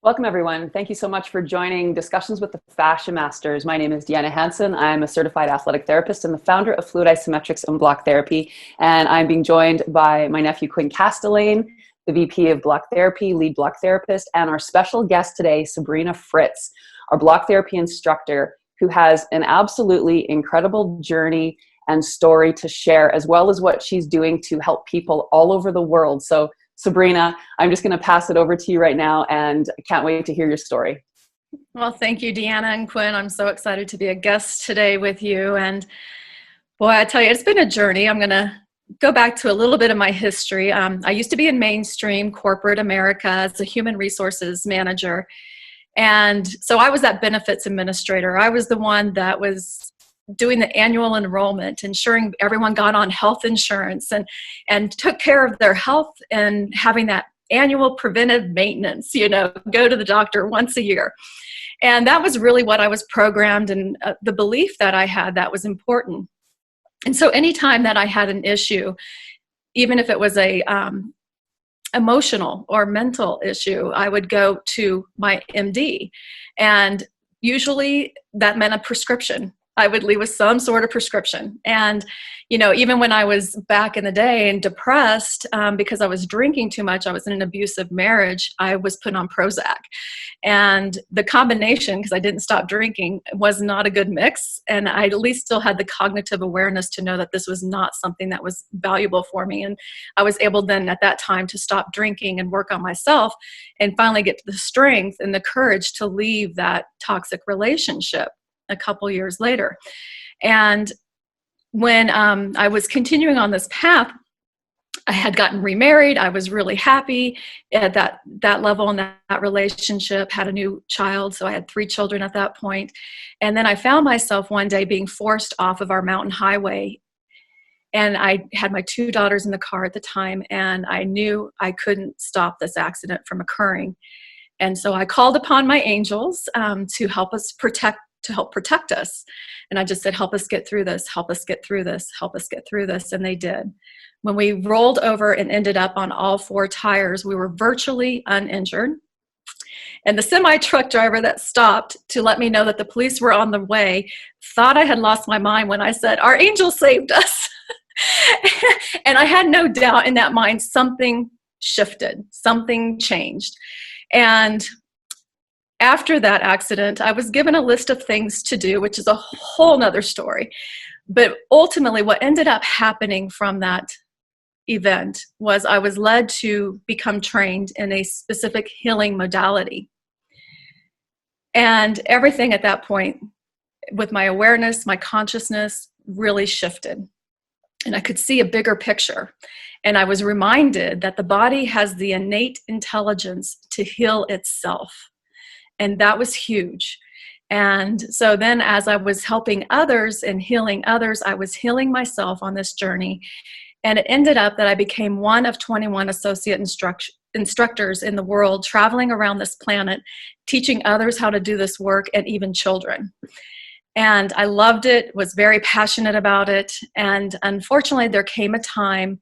Welcome, everyone. Thank you so much for joining Discussions with the Fascia Masters. My name is Deanna Hansen. I'm a certified athletic therapist and the founder of Fluid Isometrics and Block Therapy. And I'm being joined by my nephew, Quinn Castellane, the VP of Block Therapy, lead block therapist, and our special guest today, Sabrina Fritts, our block therapy instructor, who has an absolutely incredible journey and story to share, as well as what she's doing to help people all over the world. So Sabrina, I'm just going to pass it over to you right now, and I can't wait to hear your story. Well, thank you, Deanna and Quinn. I'm so excited to be a guest today with you. And boy, I tell you, it's been a journey. I'm going to go back to a little bit of my history. I used to be in mainstream corporate America as a human resources manager. And so I was that benefits administrator. I was the one that was doing the annual enrollment, ensuring everyone got on health insurance and took care of their health and having that annual preventive maintenance, go to the doctor once a year. And that was really what I was programmed, and the belief that I had that was important. And so anytime that I had an issue, even if it was a emotional or mental issue, I would go to my MD. And usually that meant a prescription. I would leave with some sort of prescription. And, even when I was back in the day and depressed because I was drinking too much, I was in an abusive marriage, I was put on Prozac. And the combination, because I didn't stop drinking, was not a good mix. And I at least still had the cognitive awareness to know that this was not something that was valuable for me. And I was able then at that time to stop drinking and work on myself and finally get the strength and the courage to leave that toxic relationship a couple years later. And when I was continuing on this path, I had gotten remarried. I was really happy at that level in that relationship, had a new child. So I had 3 children at that point. And then I found myself one day being forced off of our mountain highway. And I had my 2 daughters in the car at the time, and I knew I couldn't stop this accident from occurring. And so I called upon my angels to help protect us. And I just said, help us get through this, help us get through this, help us get through this. And they did. When we rolled over and ended up on all 4 tires, we were virtually uninjured. And the semi-truck driver that stopped to let me know that the police were on the way thought I had lost my mind when I said, our angel saved us. And I had no doubt in that mind, something shifted, something changed. And after that accident, I was given a list of things to do, which is a whole nother story. But ultimately, what ended up happening from that event was I was led to become trained in a specific healing modality. And everything at that point, with my awareness, my consciousness, really shifted. And I could see a bigger picture. And I was reminded that the body has the innate intelligence to heal itself. And that was huge. And so then as I was helping others and healing others, I was healing myself on this journey. And it ended up that I became one of 21 associate instructors in the world, traveling around this planet, teaching others how to do this work, and even children. And I loved it, was very passionate about it. And unfortunately, there came a time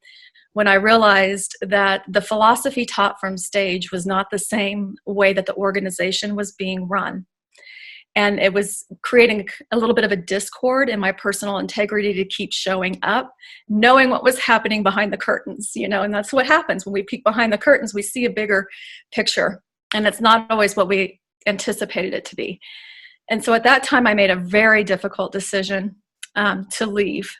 when I realized that the philosophy taught from stage was not the same way that the organization was being run. And it was creating a little bit of a discord in my personal integrity to keep showing up, knowing what was happening behind the curtains, and that's what happens when we peek behind the curtains, we see a bigger picture, and it's not always what we anticipated it to be. And so at that time, I made a very difficult decision to leave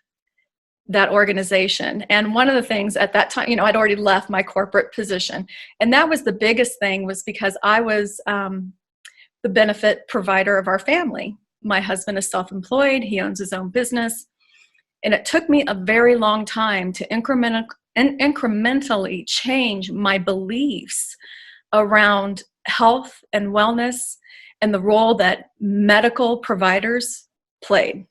that organization. And one of the things at that time, I'd already left my corporate position. And that was the biggest thing, was because I was the benefit provider of our family. My husband is self-employed. He owns his own business. And it took me a very long time to incrementally change my beliefs around health and wellness and the role that medical providers played.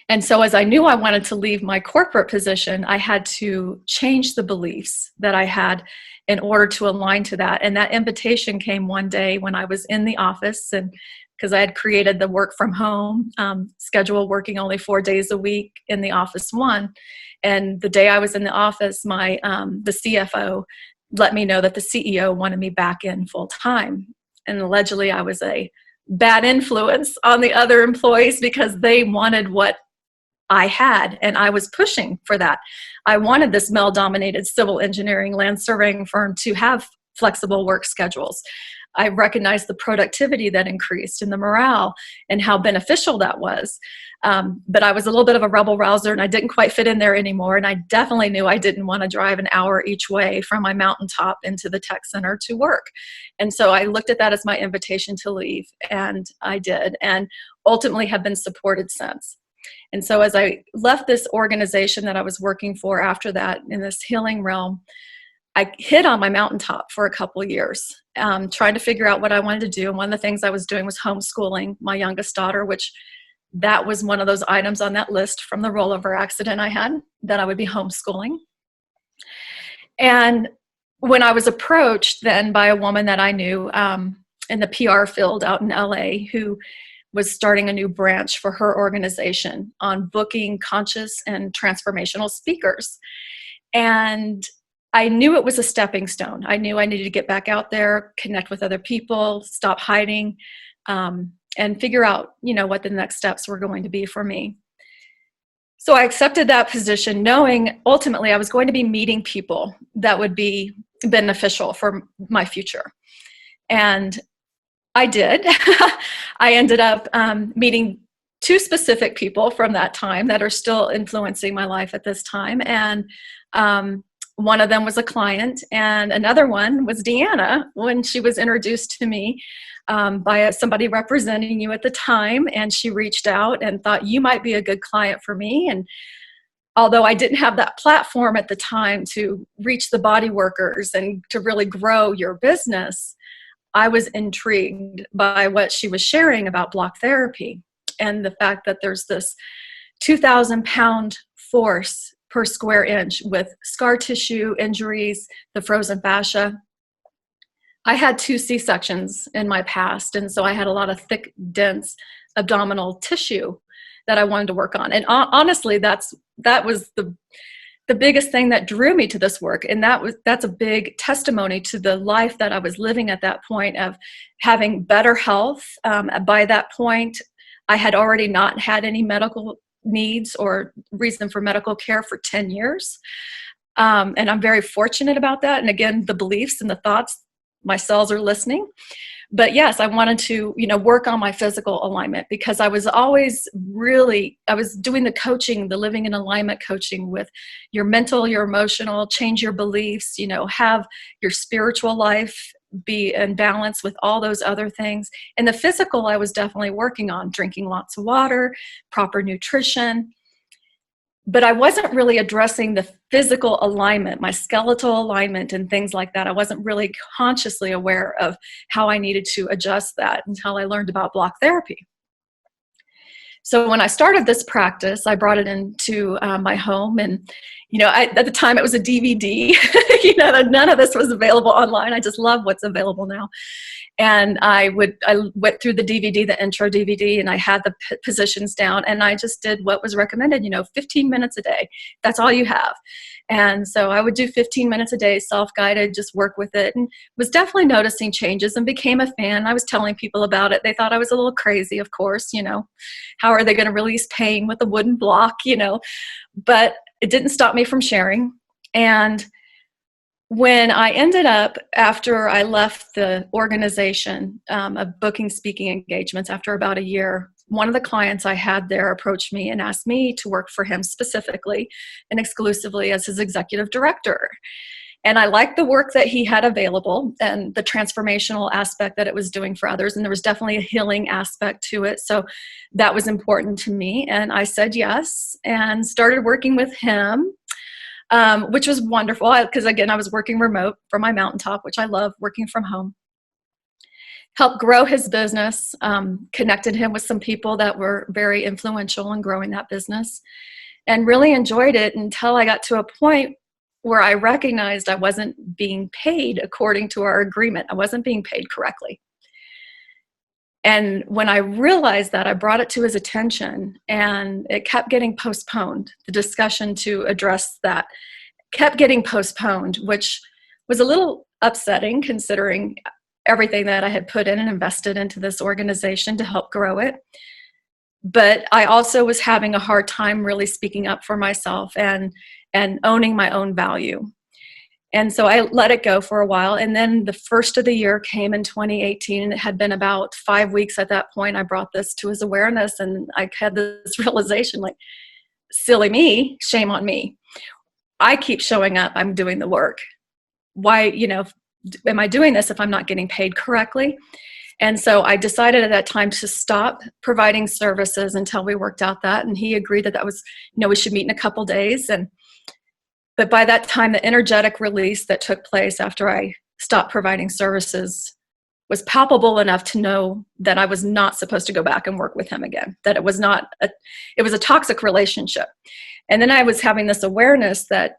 And so as I knew I wanted to leave my corporate position, I had to change the beliefs that I had in order to align to that. And that invitation came one day when I was in the office, and because I had created the work from home schedule, working only 4 days a week in the office one. And the day I was in the office, the CFO let me know that the CEO wanted me back in full time. And allegedly I was a bad influence on the other employees because they wanted what I had, and I was pushing for that. I wanted this male-dominated civil engineering land surveying firm to have flexible work schedules. I recognized the productivity that increased and the morale and how beneficial that was. But I was a little bit of a rebel rouser, and I didn't quite fit in there anymore. And I definitely knew I didn't want to drive an hour each way from my mountaintop into the tech center to work. And so I looked at that as my invitation to leave, and I did, and ultimately have been supported since. And so as I left this organization that I was working for after that in this healing realm, I hid on my mountaintop for a couple of years, trying to figure out what I wanted to do. And one of the things I was doing was homeschooling my youngest daughter, which that was one of those items on that list from the rollover accident I had, that I would be homeschooling. And when I was approached then by a woman that I knew in the PR field out in LA, who was starting a new branch for her organization on booking conscious and transformational speakers. And I knew it was a stepping stone. I knew I needed to get back out there, connect with other people, stop hiding, and figure out, what the next steps were going to be for me. So I accepted that position, knowing ultimately I was going to be meeting people that would be beneficial for my future. And I did. I ended up meeting two specific people from that time that are still influencing my life at this time. And one of them was a client, and another one was Deanna, when she was introduced to me by somebody representing you at the time. And she reached out and thought, you might be a good client for me. And although I didn't have that platform at the time to reach the body workers and to really grow your business, I was intrigued by what she was sharing about block therapy and the fact that there's this 2,000-pound force per square inch with scar tissue, injuries, the frozen fascia. I had 2 C-sections in my past, and so I had a lot of thick, dense abdominal tissue that I wanted to work on. And honestly, that was the biggest thing that drew me to this work. And that's a big testimony to the life that I was living at that point of having better health. By that point, I had already not had any medical needs or reason for medical care for 10 years. And I'm very fortunate about that. And again, the beliefs and the thoughts, my cells are listening. But yes, I wanted to, work on my physical alignment, because I was always I was doing the coaching, the living in alignment coaching with your mental, your emotional, change your beliefs, have your spiritual life be in balance with all those other things. And the physical, I was definitely working on drinking lots of water, proper nutrition. But I wasn't really addressing the physical alignment, my skeletal alignment and things like that. I wasn't really consciously aware of how I needed to adjust that until I learned about block therapy. So when I started this practice, I brought it into my home, and at the time it was a DVD. None of this was available online. I just love what's available now. And I went through the DVD, the intro DVD, and I had the positions down, and I just did what was recommended, 15 minutes a day. That's all you have. And so I would do 15 minutes a day, self-guided, just work with it, and was definitely noticing changes and became a fan. I was telling people about it. They thought I was a little crazy, of course, how are they going to release pain with a wooden block, but it didn't stop me from sharing. And when I ended up, after I left the organization of booking speaking engagements after about a year, one of the clients I had there approached me and asked me to work for him specifically and exclusively as his executive director. And I liked the work that he had available and the transformational aspect that it was doing for others. And there was definitely a healing aspect to it. So that was important to me. And I said yes and started working with him. Which was wonderful, because again, I was working remote from my mountaintop, which I love, working from home. Helped grow his business, connected him with some people that were very influential in growing that business, and really enjoyed it until I got to a point where I recognized I wasn't being paid according to our agreement. I wasn't being paid correctly. And when I realized that, I brought it to his attention, and it kept getting postponed. The discussion to address that kept getting postponed, which was a little upsetting considering everything that I had put in and invested into this organization to help grow it. But I also was having a hard time really speaking up for myself and owning my own value. And so I let it go for a while. And then the first of the year came in 2018, and it had been about 5 weeks at that point. I brought this to his awareness, and I had this realization, like, silly me, shame on me. I keep showing up, I'm doing the work. Why, am I doing this if I'm not getting paid correctly? And so I decided at that time to stop providing services until we worked out that. And he agreed that was, we should meet in a couple days. But by that time, the energetic release that took place after I stopped providing services was palpable enough to know that I was not supposed to go back and work with him again, that it was a toxic relationship. And then I was having this awareness that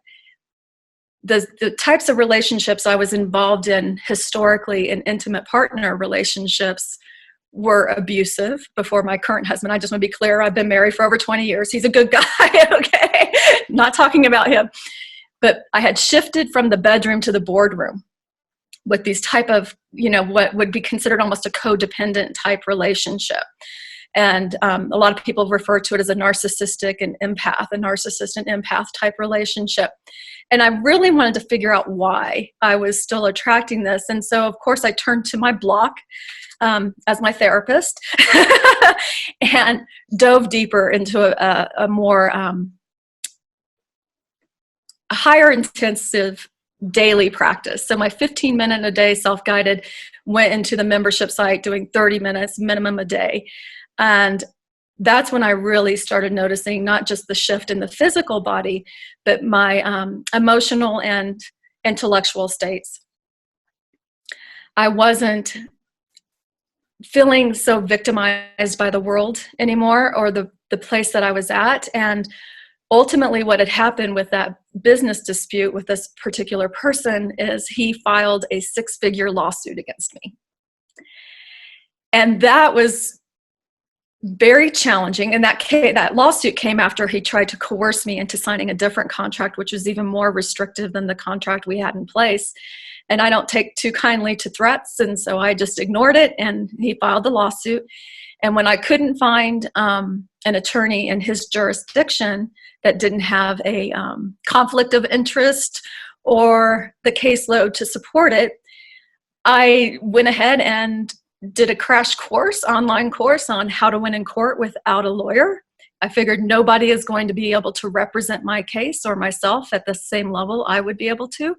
the types of relationships I was involved in historically in intimate partner relationships were abusive before my current husband. I just want to be clear, I've been married for over 20 years. He's a good guy, okay? Not talking about him. But I had shifted from the bedroom to the boardroom with these type of, what would be considered almost a codependent type relationship. And a lot of people refer to it as a narcissist and empath type relationship. And I really wanted to figure out why I was still attracting this. And so, of course, I turned to my block as my therapist and dove deeper into a more a higher intensive daily practice. So my 15-minute a day self-guided went into the membership site doing 30 minutes minimum a day. And that's when I really started noticing not just the shift in the physical body, but my emotional and intellectual states. I wasn't feeling so victimized by the world anymore, or the place that I was at. And ultimately what had happened with that business dispute with this particular person is he filed a 6-figure lawsuit against me. And that was very challenging. And that lawsuit came after he tried to coerce me into signing a different contract, which was even more restrictive than the contract we had in place. And I don't take too kindly to threats. And so I just ignored it, and he filed the lawsuit. And when I couldn't find an attorney in his jurisdiction that didn't have a conflict of interest or the caseload to support it, I went ahead and did a crash course, online course on how to win in court without a lawyer. I figured nobody is going to be able to represent my case or myself at the same level I would be able to.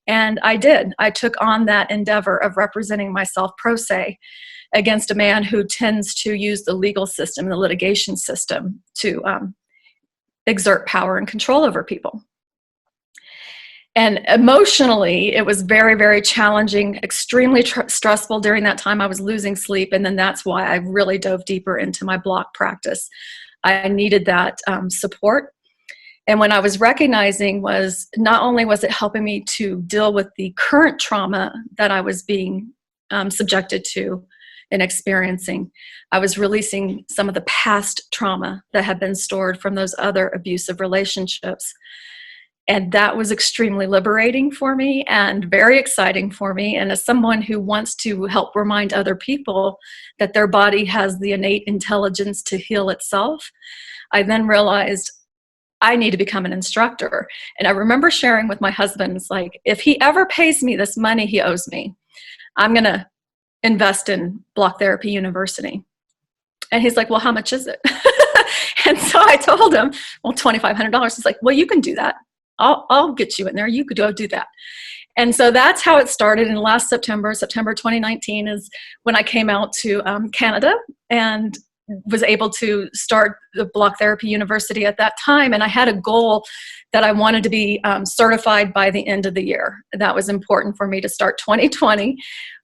And I did. I took on that endeavor of representing myself pro se against a man who tends to use the legal system, the litigation system, to exert power and control over people. And emotionally, it was very, very challenging, extremely stressful during that time. I was losing sleep, and then that's why I really dove deeper into my block practice. I needed that support. And when I was recognizing was not only was it helping me to deal with the current trauma that I was being subjected to and experiencing, I was releasing some of the past trauma that had been stored from those other abusive relationships. And that was extremely liberating for me and very exciting for me. And as someone who wants to help remind other people that their body has the innate intelligence to heal itself, I then realized I need to become an instructor. And I remember sharing with my husband, it's like, if he ever pays me this money he owes me, I'm going to invest in Block Therapy University. And he's like, well, how much is it? And so I told him, well, $2,500. He's like, well, you can do that. I'll get you in there. You could go do that. And so that's how it started. In last September 2019 is when I came out to Canada and was able to start the Block Therapy University at that time. And I had a goal that I wanted to be certified by the end of the year. That was important for me to start 2020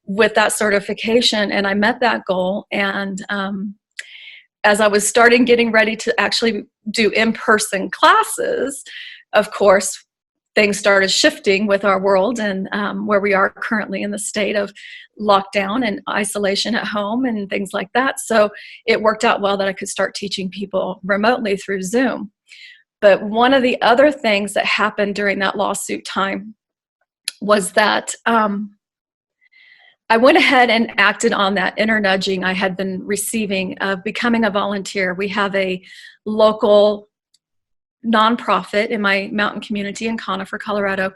with that certification. And I met that goal. And as I was getting ready to actually do in-person classes, of course, things started shifting with our world and where we are currently in the state of lockdown and isolation at home and things like that. So it worked out well that I could start teaching people remotely through Zoom. But one of the other things that happened during that lawsuit time was that I went ahead and acted on that inner nudging I had been receiving of becoming a volunteer. We have a local nonprofit in my mountain community in Conifer, Colorado,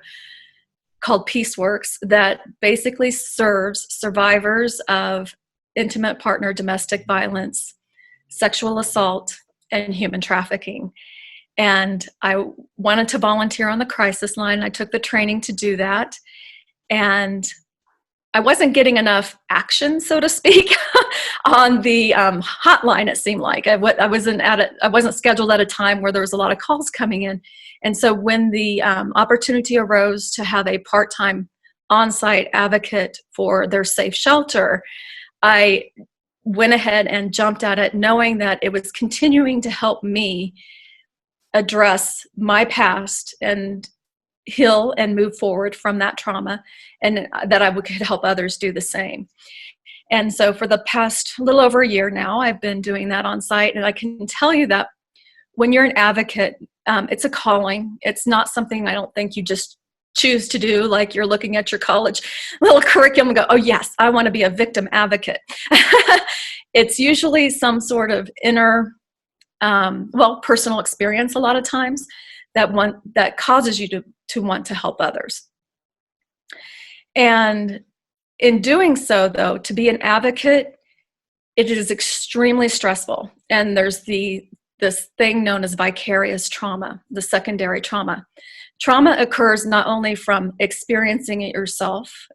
called PeaceWorks, that basically serves survivors of intimate partner domestic violence, sexual assault, and human trafficking. And I wanted to volunteer on the crisis line. I took the training to do that. And I wasn't getting enough action, so to speak, on the hotline. It seemed like I wasn't scheduled at a time where there was a lot of calls coming in. And so when the opportunity arose to have a part-time on-site advocate for their safe shelter, I went ahead and jumped at it, knowing that it was continuing to help me address my past and heal and move forward from that trauma, and that I could help others do the same. And so for the past little over a year now, I've been doing that on site. And I can tell you that when you're an advocate, it's a calling. It's not something I don't think you just choose to do, like you're looking at your college little curriculum and go, oh yes, I want to be a victim advocate. It's usually some sort of inner, personal experience a lot of times that causes you to want to help others. And in doing so, though, to be an advocate, it is extremely stressful. And there's this thing known as vicarious trauma, the secondary trauma. Trauma occurs not only from experiencing it yourself,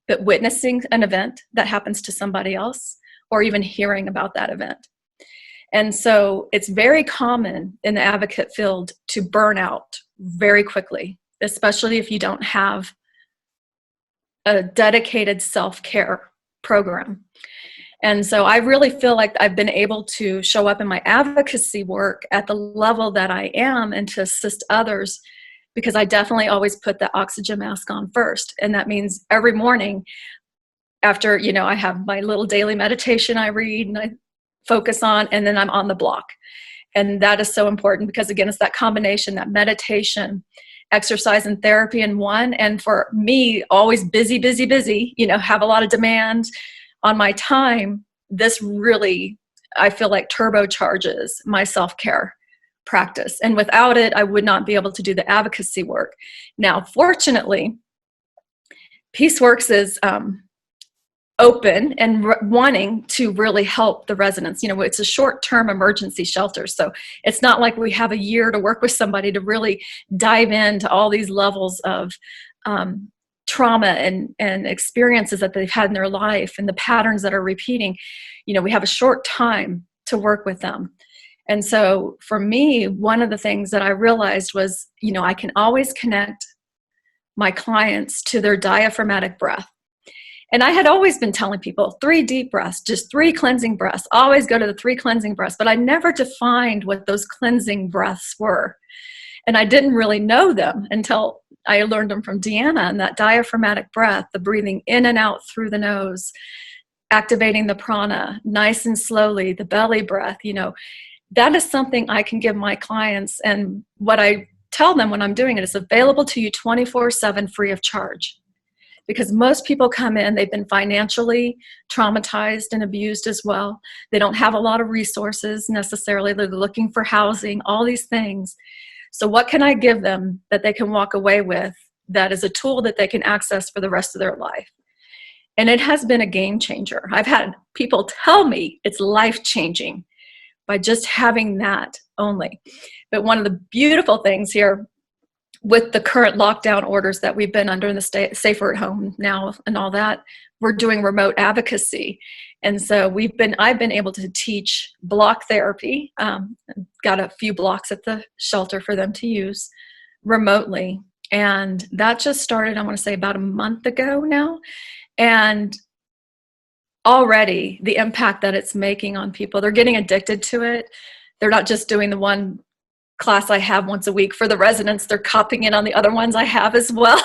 but witnessing an event that happens to somebody else, or even hearing about that event. And so it's very common in the advocate field to burn out very quickly, especially if you don't have a dedicated self-care program. And so I really feel like I've been able to show up in my advocacy work at the level that I am and to assist others, because I definitely always put the oxygen mask on first. And that means every morning after, I have my little daily meditation I read and I focus on, and then I'm on the block. And that is so important because, again, it's that combination, that meditation, exercise, and therapy in one. And for me, always busy, have a lot of demand on my time. This really, I feel like, turbocharges my self-care practice. And without it, I would not be able to do the advocacy work. Now, fortunately, PeaceWorks is open and wanting to really help the residents. It's a short-term emergency shelter, so it's not like we have a year to work with somebody to really dive into all these levels of trauma and experiences that they've had in their life and the patterns that are repeating. We have a short time to work with them. And so for me, one of the things that I realized was, I can always connect my clients to their diaphragmatic breath. And I had always been telling people 3 deep breaths, just 3 cleansing breaths, always go to the 3 cleansing breaths, but I never defined what those cleansing breaths were. And I didn't really know them until I learned them from Deanna. And that diaphragmatic breath, the breathing in and out through the nose, activating the prana, nice and slowly, the belly breath, that is something I can give my clients. And what I tell them when I'm doing it is available to you 24/7 free of charge. Because most people come in, they've been financially traumatized and abused as well. They don't have a lot of resources necessarily. They're looking for housing, all these things. So what can I give them that they can walk away with that is a tool that they can access for the rest of their life? And it has been a game changer. I've had people tell me it's life-changing by just having that only. But one of the beautiful things here with the current lockdown orders that we've been under in the state, safer at home now and all that, we're doing remote advocacy. And so I've been able to teach block therapy, got a few blocks at the shelter for them to use remotely. And that just started, I want to say, about a month ago now. And already the impact that it's making on people, they're getting addicted to it. They're not just doing the one class I have once a week for the residents, they're copying in on the other ones I have as well.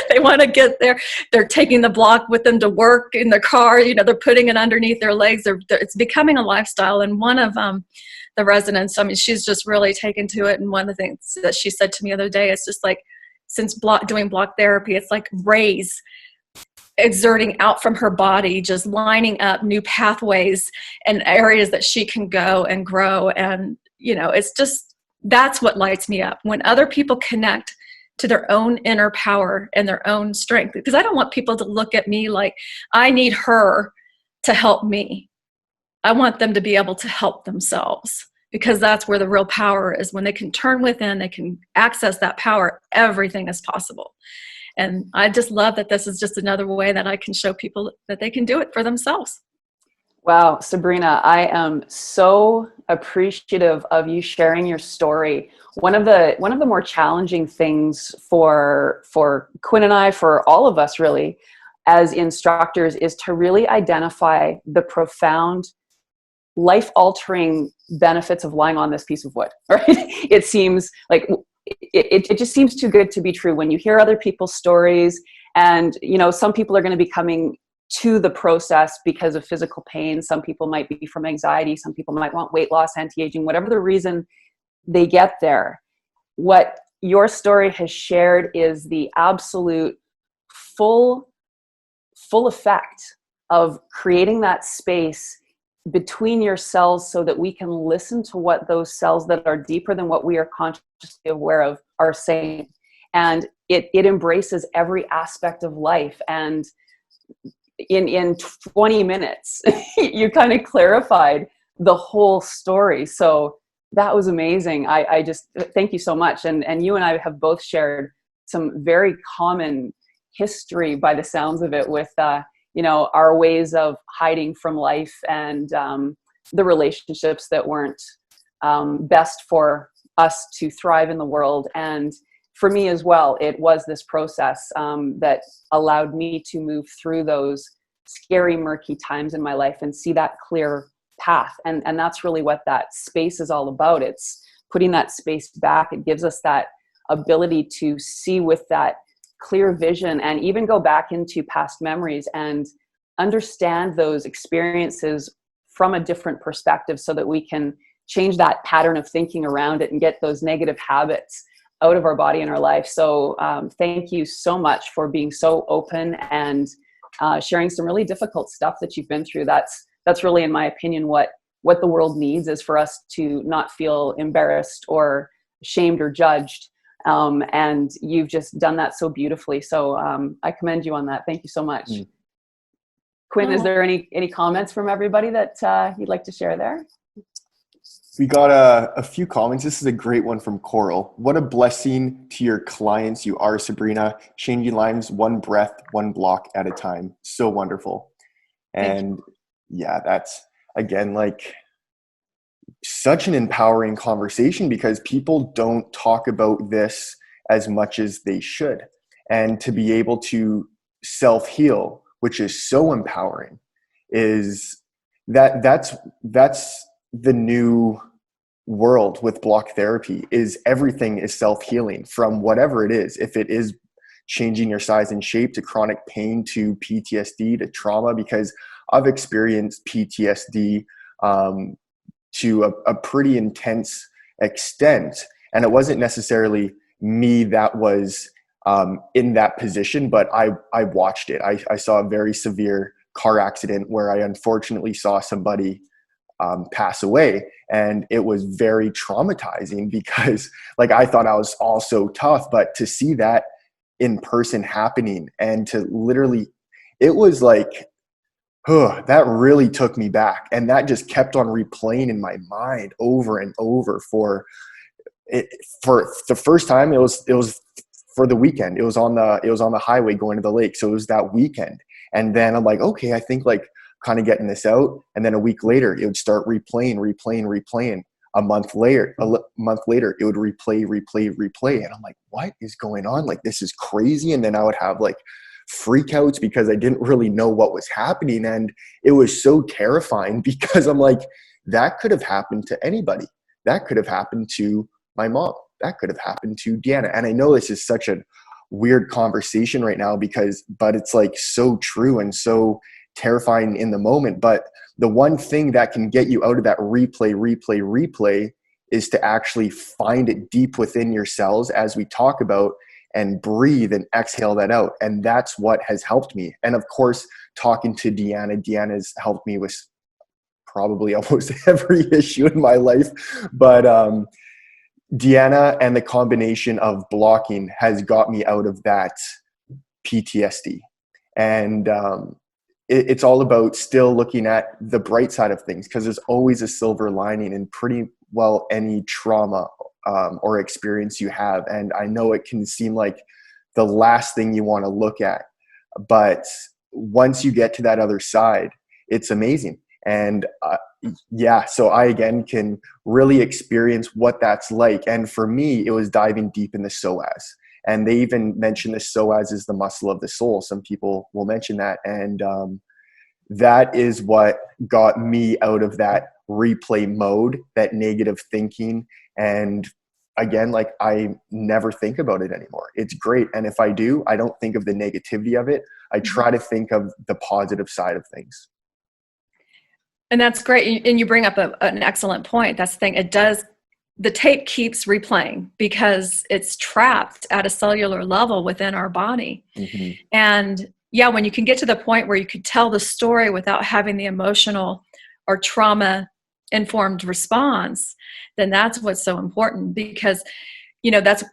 They want to get there. They're taking the block with them to work in their car. They're putting it underneath their legs. It's becoming a lifestyle. And one of the residents, she's just really taken to it. And one of the things that she said to me the other day is just like, since doing block therapy, it's like rays exerting out from her body, just lining up new pathways and areas that she can go and grow. And, it's just, that's what lights me up. When other people connect to their own inner power and their own strength, because I don't want people to look at me like I need her to help me. I want them to be able to help themselves, because that's where the real power is. When they can turn within, they can access that power, everything is possible. And I just love that this is just another way that I can show people that they can do it for themselves. Wow, Sabrina, I am so appreciative of you sharing your story. One of the more challenging things for Quinn and I, for all of us really, as instructors, is to really identify the profound life-altering benefits of lying on this piece of wood, right? It seems like it just seems too good to be true when you hear other people's stories. And, some people are going to be coming to the process because of physical pain. Some people might be from anxiety. Some people might want weight loss, anti-aging, whatever the reason they get there. What your story has shared is the absolute full effect of creating that space between your cells so that we can listen to what those cells that are deeper than what we are consciously aware of are saying. And it embraces every aspect of life. And in 20 minutes, you kind of clarified the whole story. So that was amazing. I just thank you so much. And you and I have both shared some very common history, by the sounds of it, with our ways of hiding from life and the relationships that weren't best for us to thrive in the world. And for me as well, it was this process that allowed me to move through those scary, murky times in my life and see that clear path. And that's really what that space is all about. It's putting that space back. It gives us that ability to see with that clear vision and even go back into past memories and understand those experiences from a different perspective so that we can change that pattern of thinking around it and get those negative habits out of our body and our life. So thank you so much for being so open and sharing some really difficult stuff that you've been through. That's really, in my opinion, what the world needs, is for us to not feel embarrassed or shamed or judged. And you've just done that so beautifully. So I commend you on that. Thank you so much. Quinn, is there any comments from everybody that you'd like to share there? We got a few comments. This is a great one from Coral. What a blessing to your clients you are, Sabrina. Changing lives one breath, one block at a time. So wonderful. And yeah, that's, again, like such an empowering conversation, because people don't talk about this as much as they should. And to be able to self-heal, which is so empowering, is that's the new world with block therapy. Is everything is self-healing from whatever it is. If it is changing your size and shape, to chronic pain, to PTSD, to trauma, because I've experienced PTSD to a pretty intense extent. And it wasn't necessarily me that was in that position, but I watched it. I saw a very severe car accident where I unfortunately saw somebody pass away. And it was very traumatizing, because like I thought I was all so tough, but to see that in person happening, and to literally, it was like, that really took me back. And that just kept on replaying in my mind over and over for the first time. It was for the weekend. It was on the highway going to the lake. So it was that weekend. And then I'm like, okay, I think like kind of getting this out. And then a week later, it would start replaying. A month later, it would replay. And I'm like, what is going on? Like, this is crazy. And then I would have like freakouts because I didn't really know what was happening. And it was so terrifying, because I'm like, that could have happened to anybody. That could have happened to my mom. That could have happened to Deanna. And I know this is such a weird conversation right now, but it's like so true and so terrifying in the moment. But the one thing that can get you out of that replay is to actually find it deep within your cells, as we talk about, and breathe and exhale that out. And that's what has helped me. And of course, talking to Deanna's helped me with probably almost every issue in my life. But Deanna and the combination of blocking has got me out of that PTSD. And it's all about still looking at the bright side of things, because there's always a silver lining in pretty well any trauma or experience you have. And I know it can seem like the last thing you want to look at, but once you get to that other side, it's amazing. And so I again can really experience what that's like. And for me, it was diving deep in the psoas. And they even mention the psoas is the muscle of the soul. Some people will mention that. And that is what got me out of that replay mode, that negative thinking. And again, like, I never think about it anymore. It's great. And if I do, I don't think of the negativity of it. I try to think of the positive side of things. And that's great. And you bring up an excellent point. That's the thing. The tape keeps replaying because it's trapped at a cellular level within our body. Mm-hmm. And yeah, when you can get to the point where you could tell the story without having the emotional or trauma informed response, then that's what's so important. Because, that's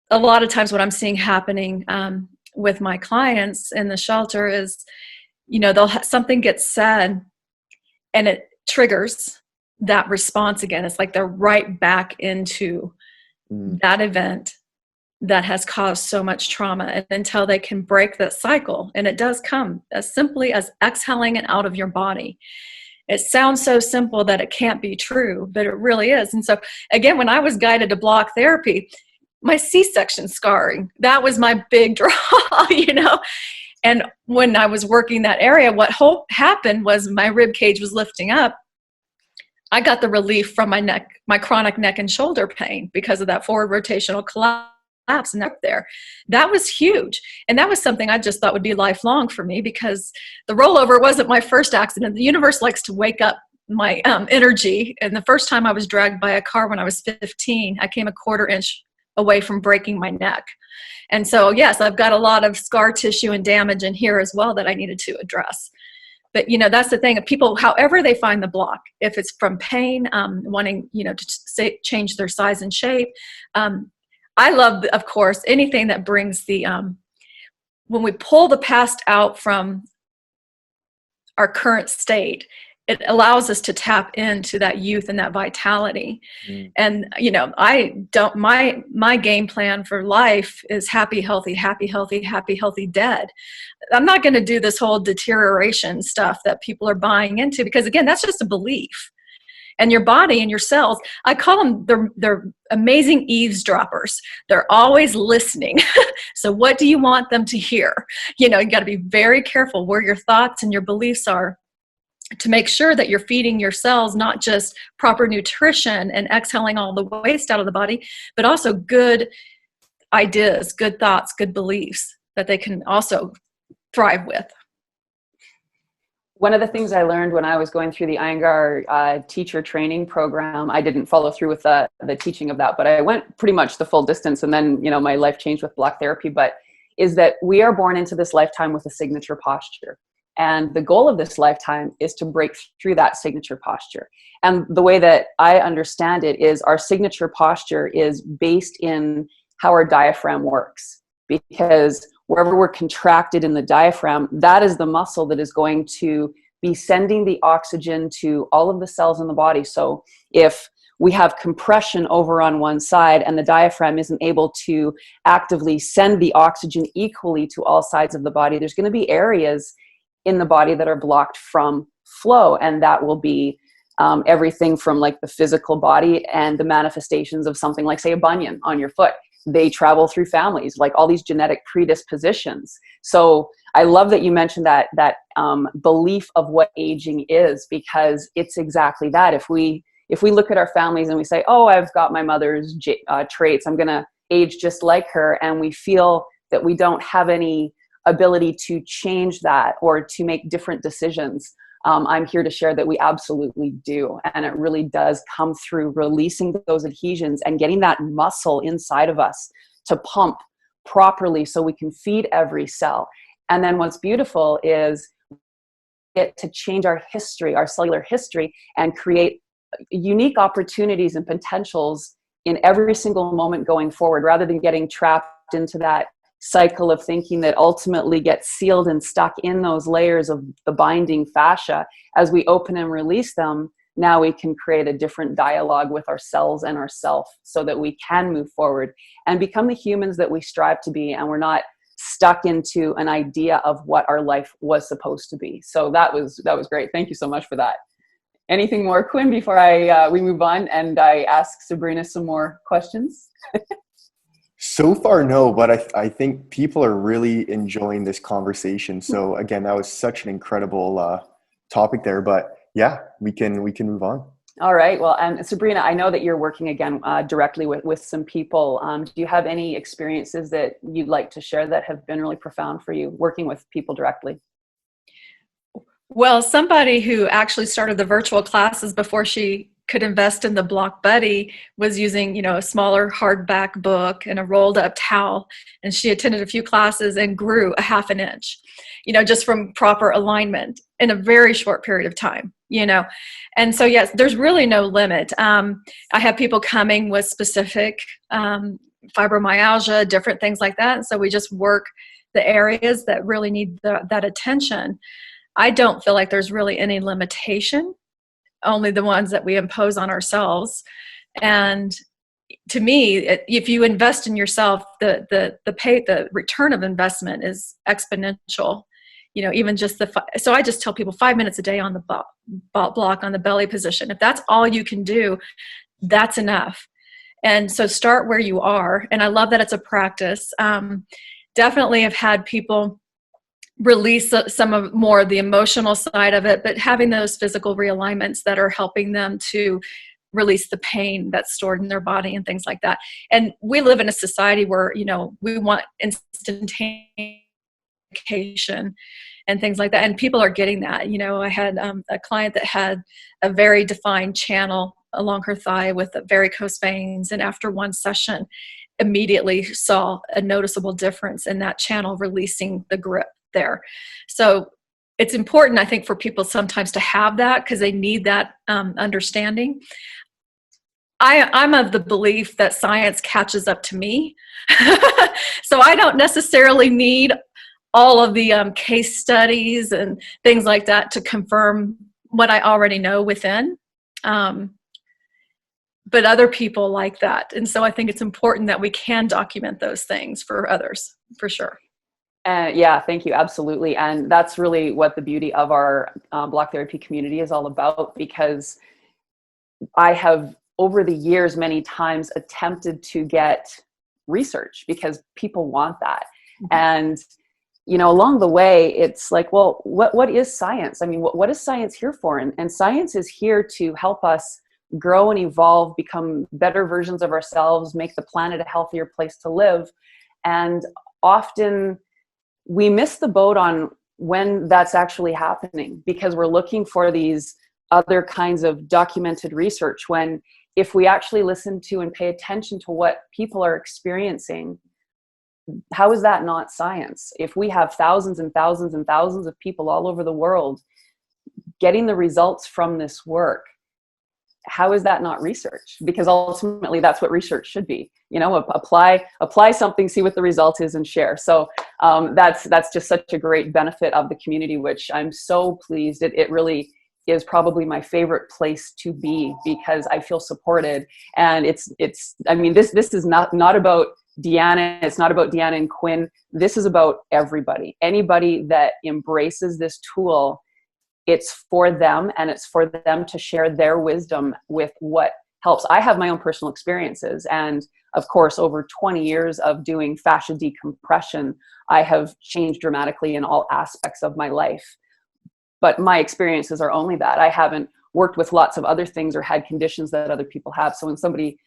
a lot of times what I'm seeing happening with my clients in the shelter is, something gets said and it triggers that response again. It's like they're right back into that event that has caused so much trauma, and until they can break that cycle. And it does come as simply as exhaling it out of your body. It sounds so simple that it can't be true, but it really is. And so again, when I was guided to block therapy, my C-section scarring, that was my big draw, And when I was working that area, what happened was my rib cage was lifting up. I got the relief from my neck, my chronic neck and shoulder pain because of that forward rotational collapse neck there. That was huge. And that was something I just thought would be lifelong for me, because the rollover wasn't my first accident. The universe likes to wake up my energy. And the first time I was dragged by a car when I was 15, I came a 1/4 inch away from breaking my neck. And so, yes, I've got a lot of scar tissue and damage in here as well that I needed to address. But, that's the thing of people, however they find the block, if it's from pain, wanting, to change their size and shape. I love, of course, anything that brings when we pull the past out from our current state, it allows us to tap into that youth and that vitality. And, my game plan for life is happy, healthy, dead. I'm not going to do this whole deterioration stuff that people are buying into, because again, that's just a belief. And your body and your cells, I call them, they're amazing eavesdroppers. They're always listening. So what do you want them to hear? You got to be very careful where your thoughts and your beliefs are, to make sure that you're feeding your cells not just proper nutrition and exhaling all the waste out of the body, but also good ideas, good thoughts, good beliefs that they can also thrive with. One of the things I learned when I was going through the Iyengar teacher training program, I didn't follow through with the teaching of that, but I went pretty much the full distance, and then, my life changed with block therapy, but is that we are born into this lifetime with a signature posture. And the goal of this lifetime is to break through that signature posture. And the way that I understand it is our signature posture is based in how our diaphragm works. Because wherever we're contracted in the diaphragm, that is the muscle that is going to be sending the oxygen to all of the cells in the body. So if we have compression over on one side and the diaphragm isn't able to actively send the oxygen equally to all sides of the body, there's going to be areas in the body that are blocked from flow. And that will be everything from like the physical body and the manifestations of something like, say, a bunion on your foot. They travel through families, like all these genetic predispositions. So I love that you mentioned that belief of what aging is, because it's exactly that. If we look at our families and we say, oh, I've got my mother's traits, I'm going to age just like her, and we feel that we don't have any ability to change that or to make different decisions, I'm here to share that we absolutely do. And it really does come through releasing those adhesions and getting that muscle inside of us to pump properly so we can feed every cell. And then what's beautiful is get to change our history, our cellular history, and create unique opportunities and potentials in every single moment going forward, rather than getting trapped into that cycle of thinking that ultimately gets sealed and stuck in those layers of the binding fascia. As we open and release them, now we can create a different dialogue with ourselves and ourself, so that we can move forward and become the humans that we strive to be, and we're not stuck into an idea of what our life was supposed to be. So that was great. Thank you so much for that. Anything more, Quinn, before we move on and I ask Sabrina some more questions? So far, no, but I think people are really enjoying this conversation. So again, that was such an incredible topic there. But yeah, we can move on. All right. Well, Sabrina, I know that you're working again directly with some people. Do you have any experiences that you'd like to share that have been really profound for you working with people directly? Well, somebody who actually started the virtual classes before she could invest in the Block Buddy was using, a smaller hardback book and a rolled up towel. And she attended a few classes and grew a half an inch, just from proper alignment in a very short period of time, And so, yes, there's really no limit. I have people coming with specific fibromyalgia, different things like that. And so we just work the areas that really need that attention. I don't feel like there's really any limitation, only the ones that we impose on ourselves. And to me, if you invest in yourself, the return of investment is exponential. Even just so I just tell people 5 minutes a day on the block, on the belly position. If that's all you can do, that's enough. And so start where you are. And I love that it's a practice. Definitely have had people release some of more of the emotional side of it, but having those physical realignments that are helping them to release the pain that's stored in their body and things like that. And we live in a society where, we want instantaneous and things like that. And people are getting that. I had a client that had a very defined channel along her thigh with varicose veins. And after one session, immediately saw a noticeable difference in that channel releasing the grip there. So it's important, I think, for people sometimes to have that because they need that understanding. I'm of the belief that science catches up to me. So I don't necessarily need all of the case studies and things like that to confirm what I already know within. But other people like that. And so I think it's important that we can document those things for others, for sure. Yeah, thank you. Absolutely. And that's really what the beauty of our block therapy community is all about, because I have over the years many times attempted to get research because people want that. Mm-hmm. And, along the way, it's like, well, what is science? I mean, what is science here for? And science is here to help us grow and evolve, become better versions of ourselves, make the planet a healthier place to live. And often we miss the boat on when that's actually happening because we're looking for these other kinds of documented research, when if we actually listen to and pay attention to what people are experiencing, how is that not science? If we have thousands and thousands and thousands of people all over the world getting the results from this work, how is that not research? Because ultimately that's what research should be. Apply something, see what the result is, and share. So that's just such a great benefit of the community, which I'm so pleased. It really is probably my favorite place to be because I feel supported. And this is not about Deanna. It's not about Deanna and Quinn. This is about everybody. Anybody that embraces this tool, it's for them, and it's for them to share their wisdom with what helps. I have my own personal experiences. And of course, over 20 years of doing fascia decompression, I have changed dramatically in all aspects of my life. But my experiences are only that. I haven't worked with lots of other things or had conditions that other people have. So when somebody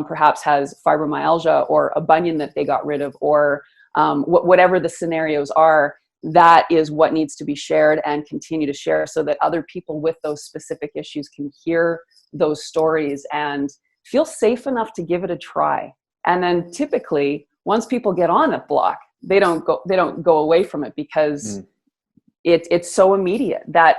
perhaps has fibromyalgia or a bunion that they got rid of, or whatever the scenarios are, that is what needs to be shared and continue to share so that other people with those specific issues can hear those stories and feel safe enough to give it a try. And then typically once people get on a block, they don't go away from it, because it's so immediate, that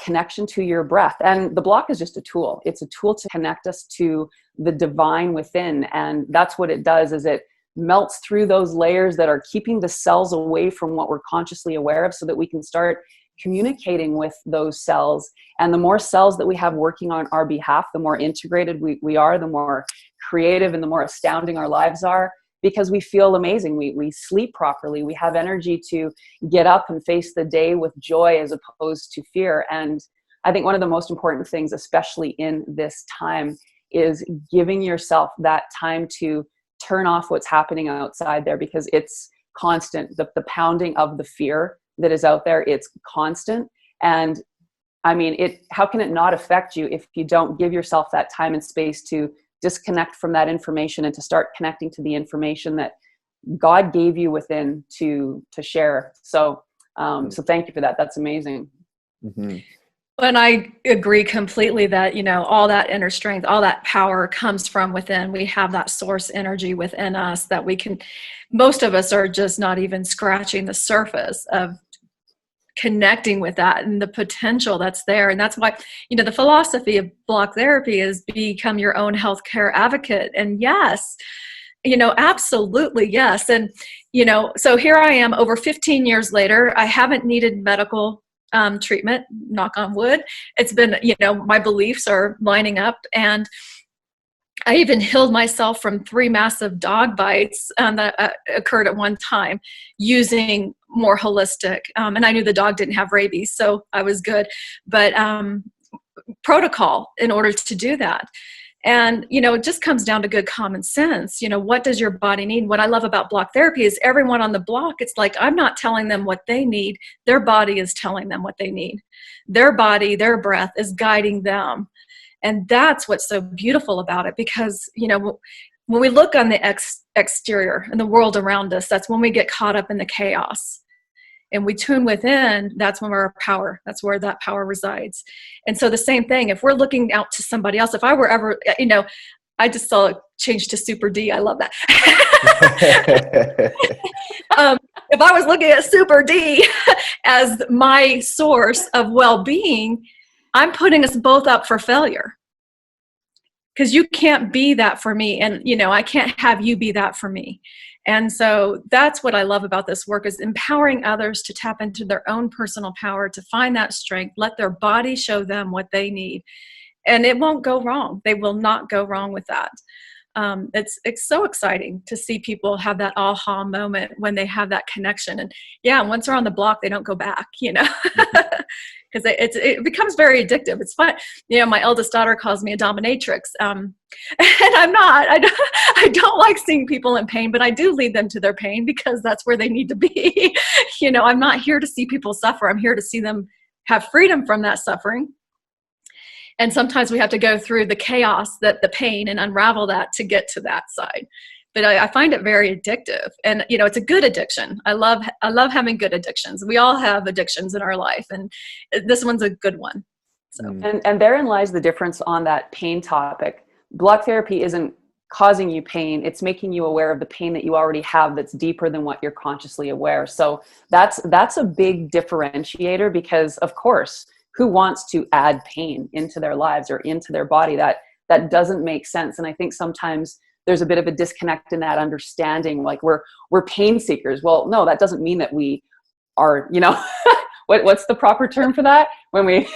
connection to your breath. And the block is just a tool. It's a tool to connect us to the divine within. And that's what it does, is it melts through those layers that are keeping the cells away from what we're consciously aware of, so that we can start communicating with those cells. And the more cells that we have working on our behalf, the more integrated we are, the more creative and the more astounding our lives are, because we feel amazing. We sleep properly. We have energy to get up and face the day with joy as opposed to fear. And I think one of the most important things, especially in this time, is giving yourself that time to turn off what's happening outside there, because it's constant. The pounding of the fear that is out there, it's constant. And I mean, how can it not affect you if you don't give yourself that time and space to disconnect from that information and to start connecting to the information that God gave you within to share. So thank you for that. That's amazing. Mm-hmm. And I agree completely that, all that inner strength, all that power comes from within. We have that source energy within us that most of us are just not even scratching the surface of connecting with that and the potential that's there. And that's why, the philosophy of block therapy is become your own healthcare advocate. And yes, absolutely yes. And, so here I am over 15 years later. I haven't needed medical treatment, knock on wood. It's been, my beliefs are lining up, and I even healed myself from 3 massive dog bites that occurred at one time using more holistic. And I knew the dog didn't have rabies, so I was good. But protocol in order to do that. And, it just comes down to good common sense. What does your body need? What I love about block therapy is everyone on the block, it's like I'm not telling them what they need. Their body is telling them what they need. Their body, their breath is guiding them. And that's what's so beautiful about it, because, when we look on the exterior and the world around us, that's when we get caught up in the chaos. And we tune within, that's when that's where that power resides. And so the same thing, if we're looking out to somebody else, if I were ever, I just saw it change to Super D. I love that. If I was looking at Super D as my source of well-being, I'm putting us both up for failure, because you can't be that for me. And, I can't have you be that for me. And so that's what I love about this work, is empowering others to tap into their own personal power, to find that strength, let their body show them what they need. And it won't go wrong. They will not go wrong with that. It's so exciting to see people have that aha moment when they have that connection. And yeah, once they're on the block, they don't go back, because it becomes very addictive. It's fun. My eldest daughter calls me a dominatrix. And I'm not. I don't like seeing people in pain, but I do lead them to their pain, because that's where they need to be. I'm not here to see people suffer. I'm here to see them have freedom from that suffering. And sometimes we have to go through the chaos, the pain, and unravel that to get to that side. But I find it very addictive. And, it's a good addiction. I love having good addictions. We all have addictions in our life, and this one's a good one. So. And therein lies the difference on that pain topic. Block therapy isn't causing you pain. It's making you aware of the pain that you already have that's deeper than what you're consciously aware. So that's a big differentiator, because, of course, who wants to add pain into their lives or into their body? That doesn't make sense. And I think sometimes there's a bit of a disconnect in that understanding, like we're pain seekers. Well, no, that doesn't mean that we are, what's the proper term for that? When we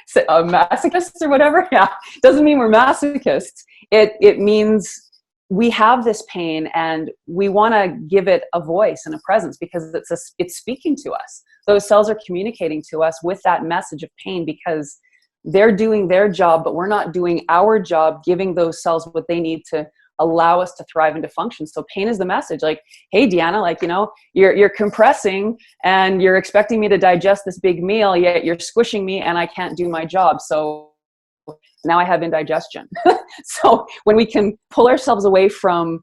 say masochists or whatever? Yeah, doesn't mean we're masochists. It means we have this pain and we want to give it a voice and a presence, because it's speaking to us. Those cells are communicating to us with that message of pain, because they're doing their job, but we're not doing our job giving those cells what they need to allow us to thrive and to function. So pain is the message, like, hey, Deanna, you're compressing and you're expecting me to digest this big meal, yet you're squishing me and I can't do my job. So now I have indigestion. So when we can pull ourselves away from,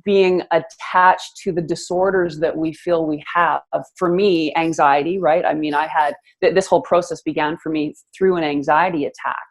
being attached to the disorders that we feel we have. For me, anxiety, right? I mean, I had, this whole process began for me through an anxiety attack.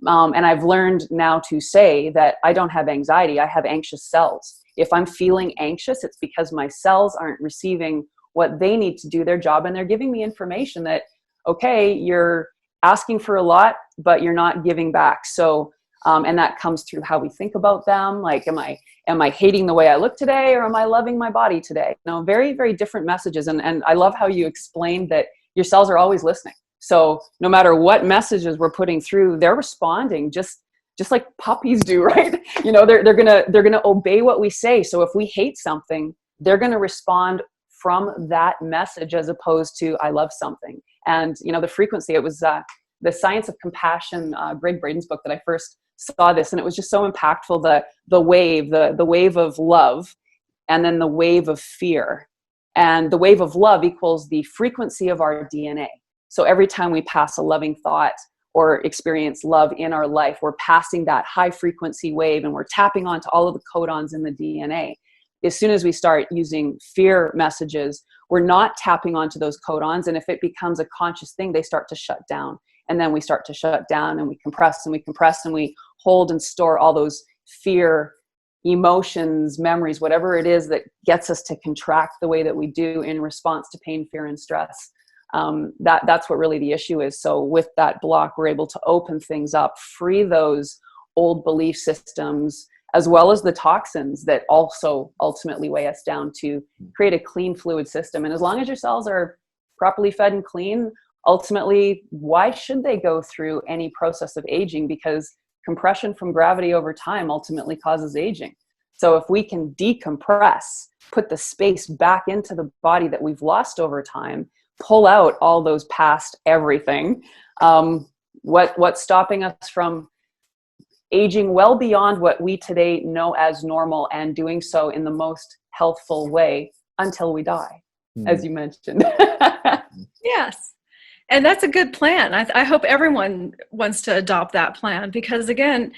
And I've learned now to say that I don't have anxiety, I have anxious cells. If I'm feeling anxious, it's because my cells aren't receiving what they need to do their job, and they're giving me information that, okay, you're asking for a lot, but you're not giving back. So, and that comes through how we think about them. Like, am I hating the way I look today, or am I loving my body today? Very, very different messages. And I love how you explained that your cells are always listening. So no matter what messages we're putting through, they're responding just like puppies do, right? They're gonna obey what we say. So if we hate something, they're gonna respond from that message as opposed to I love something. And the frequency, it was the Science of Compassion, Greg Braden's book, that I first saw this, and it was just so impactful. The wave of love, and then the wave of fear, and the wave of love equals the frequency of our DNA. So every time we pass a loving thought or experience love in our life, we're passing that high frequency wave, and we're tapping onto all of the codons in the DNA. As soon as we start using fear messages, we're not tapping onto those codons. And if it becomes a conscious thing, they start to shut down. And then we start to shut down, and we compress and we compress, and we hold and store all those fear emotions, memories, whatever it is that gets us to contract the way that we do in response to pain, fear, and stress. That's what really the issue is. So with that block, we're able to open things up, free those old belief systems, as well as the toxins that also ultimately weigh us down, to create a clean fluid system. And as long as your cells are properly fed and clean, ultimately, why should they go through any process of aging? Because compression from gravity over time ultimately causes aging. So if we can decompress, put the space back into the body that we've lost over time, pull out all those past everything, what's stopping us from aging well beyond what we today know as normal, and doing so in the most healthful way until we die, as you mentioned. Yes. And that's a good plan. I hope everyone wants to adopt that plan, because again,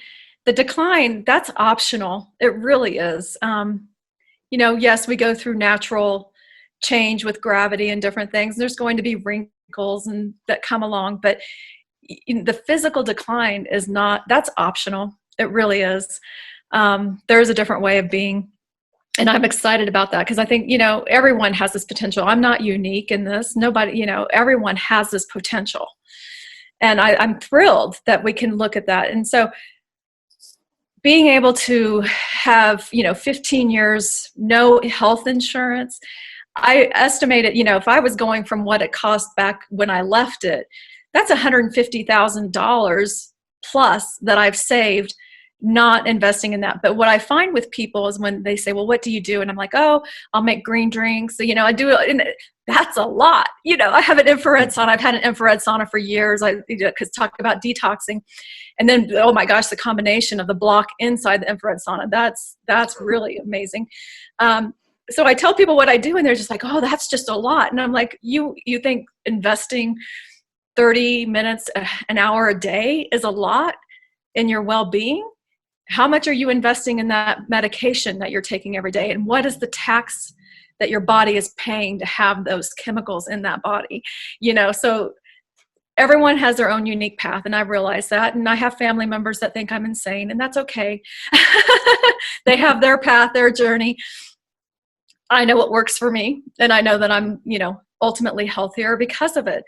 the decline, that's optional. It really is. Yes, we go through natural change with gravity and different things. There's going to be wrinkles and that come along, but the physical decline is not, that's optional. It really is. There's a different way of being. And I'm excited about that, because I think, everyone has this potential. I'm not unique in this. Nobody, everyone has this potential. And I'm thrilled that we can look at that. And so being able to have, 15 years, no health insurance, I estimated, if I was going from what it cost back when I left it, that's $150,000 plus that I've saved not investing in that. But what I find with people is when they say, well, what do you do? And I'm like, oh, I'll make green drinks. So, I do it. And that's a lot. I have an infrared sauna. I've had an infrared sauna for years. Because talk about detoxing. And then, oh my gosh, the combination of the block inside the infrared sauna, that's really amazing. So I tell people what I do, and they're just like, oh, that's just a lot. And I'm like, you think investing 30 minutes, an hour a day is a lot in your well-being? How much are you investing in that medication that you're taking every day? And what is the tax that your body is paying to have those chemicals in that body? So everyone has their own unique path, and I realize that. And I have family members that think I'm insane, and that's okay. They have their path, their journey. I know what works for me, and I know that I'm, ultimately healthier because of it.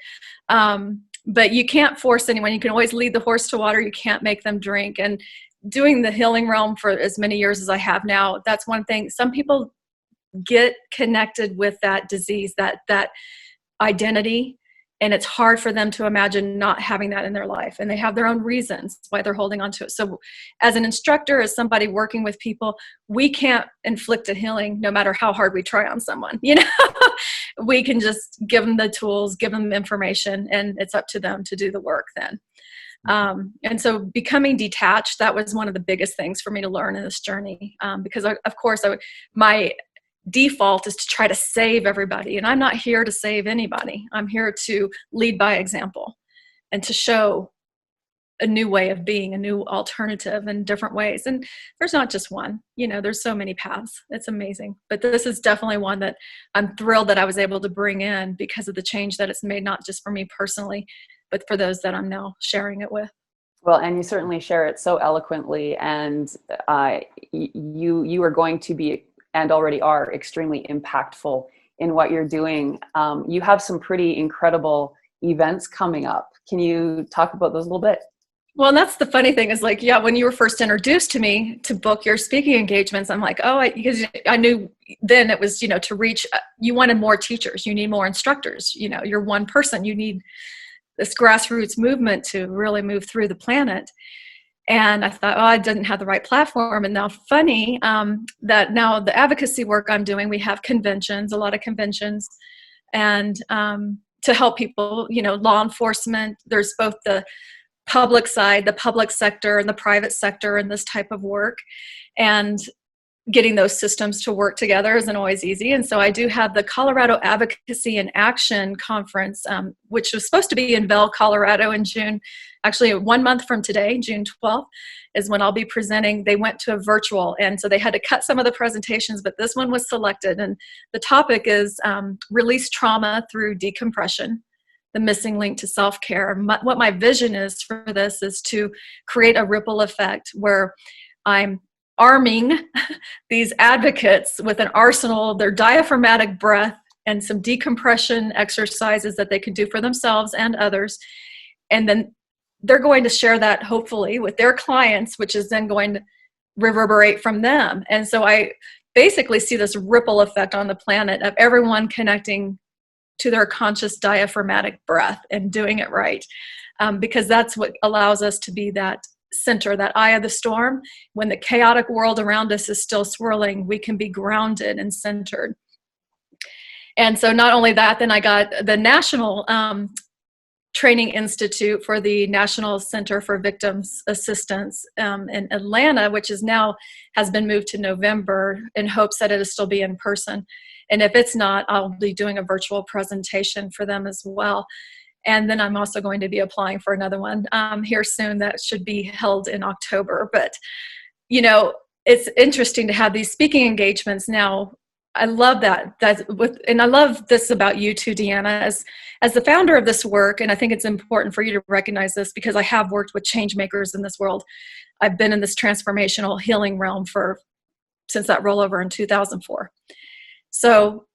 But you can't force anyone. You can always lead the horse to water. You can't make them drink. And doing the healing realm for as many years as I have now, that's one thing. Some people get connected with that disease, that identity, and it's hard for them to imagine not having that in their life. And they have their own reasons why they're holding on to it. So as an instructor, as somebody working with people, we can't inflict a healing no matter how hard we try on someone. We can just give them the tools, give them information, and it's up to them to do the work then. And so becoming detached, that was one of the biggest things for me to learn in this journey. Because of course, my default is to try to save everybody. And I'm not here to save anybody. I'm here to lead by example and to show a new way of being, a new alternative in different ways. And there's not just one, there's so many paths. It's amazing. But this is definitely one that I'm thrilled that I was able to bring in because of the change that it's made, not just for me personally, but for those that I'm now sharing it with. Well, and you certainly share it so eloquently, and you are going to be, and already are, extremely impactful in what you're doing. You have some pretty incredible events coming up. Can you talk about those a little bit? Well, and that's the funny thing is like, yeah, when you were first introduced to me to book your speaking engagements, I'm like, oh, because I knew then it was, to reach, you wanted more teachers, you need more instructors, you're one person, you need this grassroots movement to really move through the planet. And I thought, oh, I didn't have the right platform. And now funny that now the advocacy work I'm doing, we have conventions, a lot of conventions, and to help people, law enforcement, there's both the public side, the public sector and the private sector in this type of work. And getting those systems to work together isn't always easy. And so I do have the Colorado Advocacy and Action Conference, which was supposed to be in Vail, Colorado in June. Actually, 1 month from today, June 12th, is when I'll be presenting. They went to a virtual, and so they had to cut some of the presentations, but this one was selected. And the topic is release trauma through decompression, the missing link to self-care. What my vision is for this is to create a ripple effect where I'm arming these advocates with an arsenal of their diaphragmatic breath and some decompression exercises that they can do for themselves and others. And then they're going to share that hopefully with their clients, which is then going to reverberate from them. And so I basically see this ripple effect on the planet of everyone connecting to their conscious diaphragmatic breath and doing it right. Because that's what allows us to be that center, that eye of the storm. When the chaotic world around us is still swirling, we can be grounded and centered. And so not only that, then I got the National Training Institute for the National Center for Victims Assistance in Atlanta, which is now has been moved to November in hopes that it'll still be in person. And if it's not, I'll be doing a virtual presentation for them as well. And then I'm also going to be applying for another one here soon that should be held in October. But, it's interesting to have these speaking engagements now. I love that. And I love this about you too, Deanna, as the founder of this work. And I think it's important for you to recognize this because I have worked with change makers in this world. I've been in this transformational healing realm since that rollover in 2004. So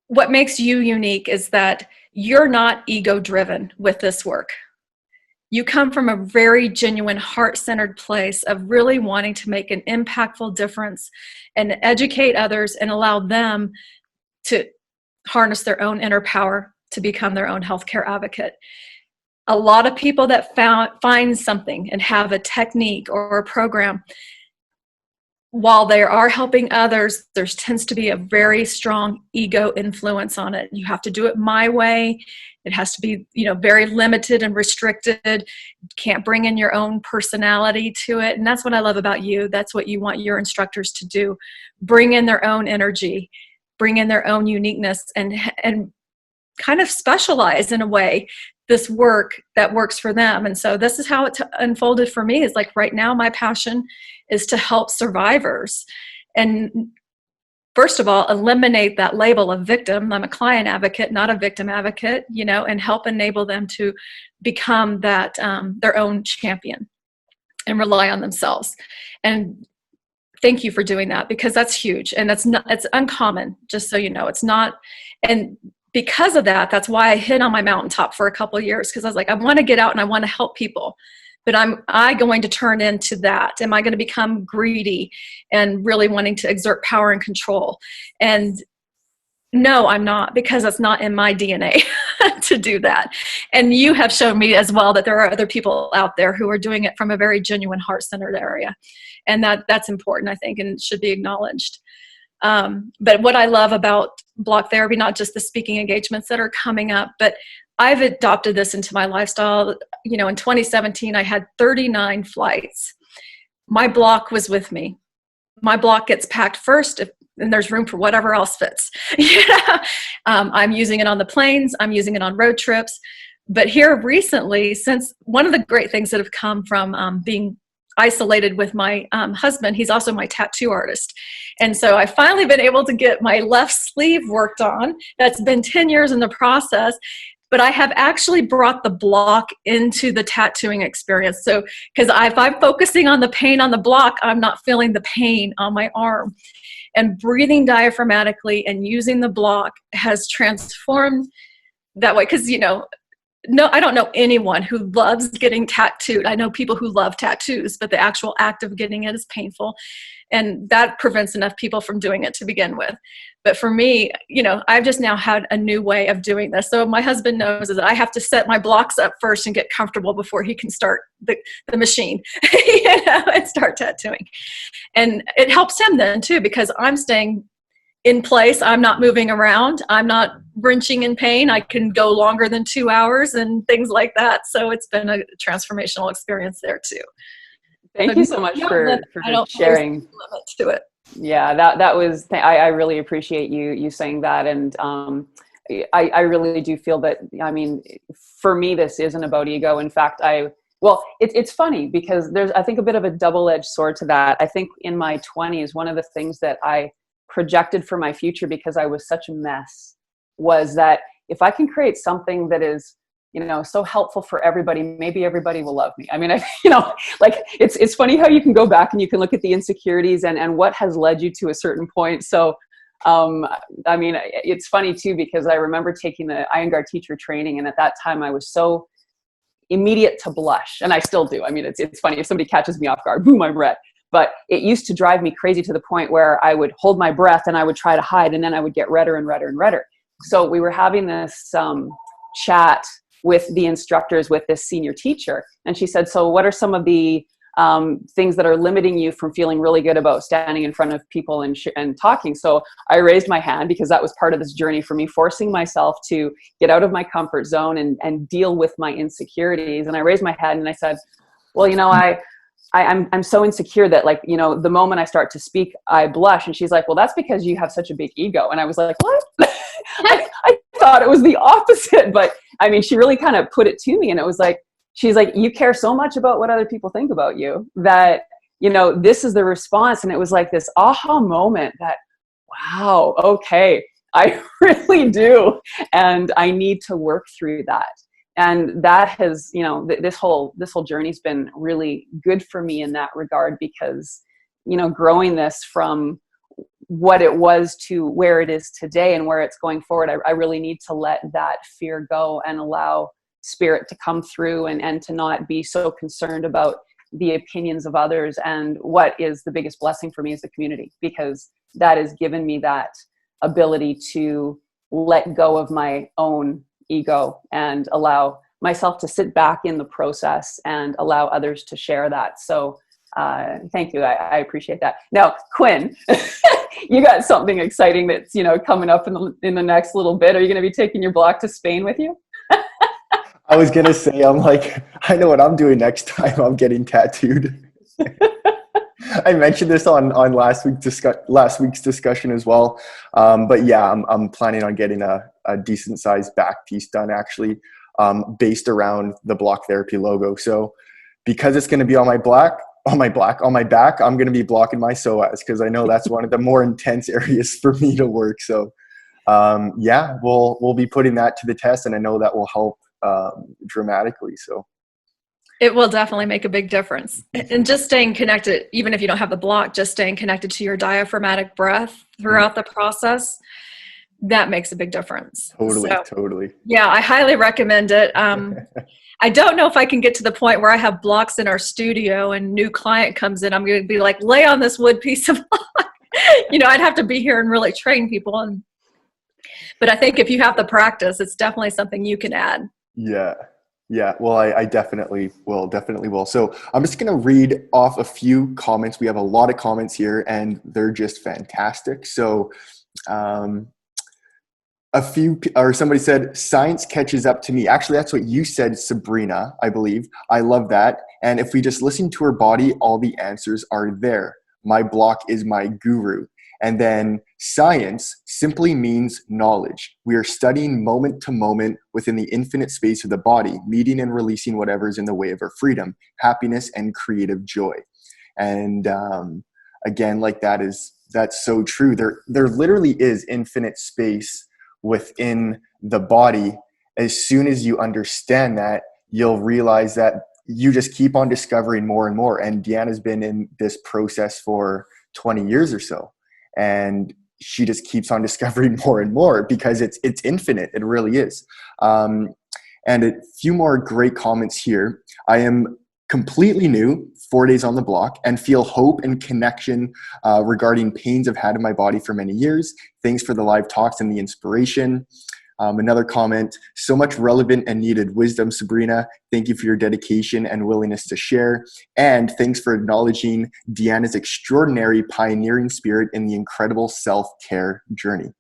what makes you unique is that you're not ego-driven with this work. You come from a very genuine, heart-centered place of really wanting to make an impactful difference and educate others and allow them to harness their own inner power to become their own healthcare advocate. A lot of people that find something and have a technique or a program, while they are helping others, there tends to be a very strong ego influence on it. You have to do it my way. It has to be, very limited and restricted. You can't bring in your own personality to it. And that's what I love about you. That's what you want your instructors to do. Bring in their own energy, bring in their own uniqueness, and kind of specialize in a way this work that works for them. And so this is how it unfolded for me. Is like right now my passion is to help survivors and first of all eliminate that label of victim. I'm a client advocate, not a victim advocate, and help enable them to become that their own champion and rely on themselves. And thank you for doing that because that's huge and it's uncommon, just so you know. It's not. And because of that, that's why I hid on my mountaintop for a couple of years, because I was like, I want to get out and I want to help people. But am I going to turn into that? Am I going to become greedy and really wanting to exert power and control? And no, I'm not, because it's not in my DNA to do that. And you have shown me as well that there are other people out there who are doing it from a very genuine heart-centered area. And that's important, I think, and should be acknowledged. But what I love about block therapy, not just the speaking engagements that are coming up, but I've adopted this into my lifestyle. In 2017, I had 39 flights. My block was with me. My block gets packed first, and there's room for whatever else fits. I'm using it on the planes. I'm using it on road trips. But here recently, since one of the great things that have come from being isolated with my husband, he's also my tattoo artist. And so I've finally been able to get my left sleeve worked on. That's been 10 years in the process. but I have actually brought the block into the tattooing experience. So, because if I'm focusing on the pain on the block, I'm not feeling the pain on my arm. And breathing diaphragmatically and using the block has transformed that way. Because, no, I don't know anyone who loves getting tattooed. I know people who love tattoos, but the actual act of getting it is painful. And that prevents enough people from doing it to begin with. But for me, I've just now had a new way of doing this. So my husband knows that I have to set my blocks up first and get comfortable before he can start the machine, and start tattooing. And it helps him then too, because I'm staying in place. I'm not moving around. I'm not wrenching in pain. I can go longer than 2 hours and things like that. So it's been a transformational experience there too. Thank you so much for sharing. Limit to it. Yeah, that was, I really appreciate you saying that. And I really do feel that, I mean, for me, this isn't about ego. In fact, it's funny because there's, I think, a bit of a double-edged sword to that. I think in my 20s, one of the things that I projected for my future, because I was such a mess, was that if I can create something that is, so helpful for everybody, maybe everybody will love me. I mean, like it's funny how you can go back and you can look at the insecurities and what has led you to a certain point. So, I mean, it's funny too, because I remember taking the Iyengar teacher training. And at that time I was so immediate to blush, and I still do. I mean, it's funny if somebody catches me off guard, boom, I'm red. But it used to drive me crazy to the point where I would hold my breath and I would try to hide, and then I would get redder and redder and redder. So we were having this chat with the instructors with this senior teacher. And she said, so what are some of the things that are limiting you from feeling really good about standing in front of people and talking? So I raised my hand, because that was part of this journey for me, forcing myself to get out of my comfort zone and deal with my insecurities. And I raised my hand and I said, well, I'm so insecure that, like, the moment I start to speak, I blush. And she's like, well, that's because you have such a big ego. And I was like, what? I thought it was the opposite. But I mean, she really kind of put it to me, and it was like, she's like, you care so much about what other people think about you that, this is the response. And it was like this aha moment that, wow, okay, I really do. And I need to work through that. And that has, this whole journey's been really good for me in that regard, because, growing this from what it was to where it is today and where it's going forward, I really need to let that fear go and allow spirit to come through, and to not be so concerned about the opinions of others. And what is the biggest blessing for me is the community, because that has given me that ability to let go of my own ego and allow myself to sit back in the process and allow others to share that. So thank you. I appreciate that. Now, Quinn, you got something exciting that's, coming up in the next little bit. Are you going to be taking your block to Spain with you? I was going to say, I'm like, I know what I'm doing next time I'm getting tattooed. I mentioned this on last week's discussion as well. But yeah, I'm planning on getting a decent sized back piece done, actually, based around the block therapy logo. So because it's going to be on my back, I'm going to be blocking my psoas, because I know that's one of the more intense areas for me to work. So yeah, we'll be putting that to the test, and I know that will help dramatically. So it will definitely make a big difference. And just staying connected, even if you don't have the block, just staying connected to your diaphragmatic breath throughout the process, that makes a big difference. Totally. Yeah, I highly recommend it. I don't know if I can get to the point where I have blocks in our studio and new client comes in, I'm going to be like, lay on this wood piece of block. I'd have to be here and really train people. But I think if you have the practice, it's definitely something you can add. Yeah. Well, I definitely will. So I'm just going to read off a few comments. We have a lot of comments here, and they're just fantastic. So somebody said, science catches up to me. Actually, that's what you said, Sabrina, I believe. I love that. And if we just listen to her body, all the answers are there. My block is my guru. And then science simply means knowledge. We are studying moment to moment within the infinite space of the body, meeting and releasing whatever is in the way of our freedom, happiness, and creative joy. And again, like that's so true. There literally is infinite space within the body. as soon as you understand that, you'll realize that you just keep on discovering more and more. And Deanna's been in this process for 20 years or so. And she just keeps on discovering more and more because it's infinite. It really is. And a few more great comments here. I am completely new, 4 days on the block, and feel hope and connection regarding pains I've had in my body for many years. Thanks for the live talks and the inspiration. Another comment, so much relevant and needed wisdom, Sabrina. Thank you for your dedication and willingness to share. And thanks for acknowledging Deanna's extraordinary pioneering spirit in the incredible self-care journey.